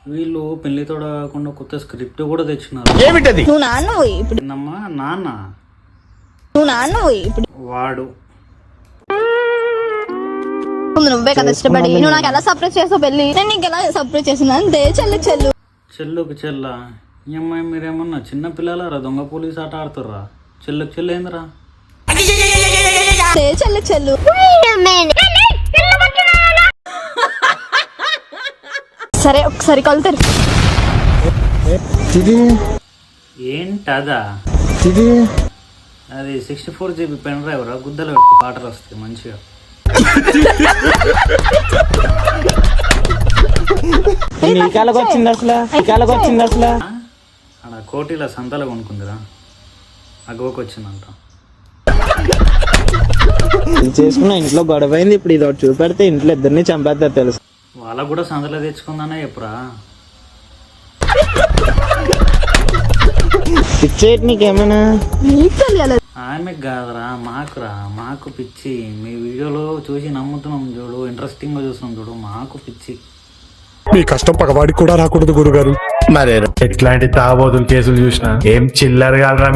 వీళ్ళు పెళ్లితో కాకుండా కొత్త స్క్రిప్ట్ కూడా తెచ్చినారు. ఏమిటది? నువ్వు నాన్నవు ఇప్పుడు, ఏందమ్మా నాన్న? నువ్వు నాన్నవు ఇప్పుడు. వాడు ముందు నువ్వే కదా ఇష్టపడి నువ్వు నాకు ఎలా సర్ప్రైజ్ చేస్తావు పెళ్ళి, నేను నీకు ఎలా సర్ప్రైజ్ చేసిన అంతే. చెల్లు చెల్లుకు చెల్ల ఈ అమ్మాయి మీరేమన్నా చిన్న పిల్లలారా? దొంగ పోలీస్ ఆట ఆడుతుర్రా? చెల్లుకు చెల్లు ఏందిరా? చెల్లు సరే ఒకసారి కలుతారు. ఏంటదా? అది 64 GB పెన్ డ్రైవ్ రా, గుద్దలు పెట్టుకో పాటలు వస్తాయి మంచిగా. అలా కోటిల సంతలో కొనుక్కుందిరా, అగోకి వచ్చిందంట. చేసుకున్న ఇంట్లో గొడవ అయింది, ఇప్పుడు ఇది ఒకటి చూపెడితే ఇంట్లో ఇద్దరిని చంపేస్తారు తెలుసు. వాళ్ళకు కూడా సంతలో తెచ్చుకుందానే చెప్పురా. పిచ్చేటి నీకేమైనా? నీకు తెలియాలి. ఆమెకు కాదురా, మాకురా. మాకు పిచ్చి. మీ వీడియోలో చూసి నమ్ముతున్నాం చూడు, ఇంట్రెస్టింగ్ గా చూస్తున్నాం చూడు, మాకు పిచ్చి. మీ కష్టం పగవాడికి కూడా రాకూడదు గురుగారు. మరే ఎట్లాంటి తాగబోతులు కేసులు చూసినా ఏం చిల్లర కాదురా.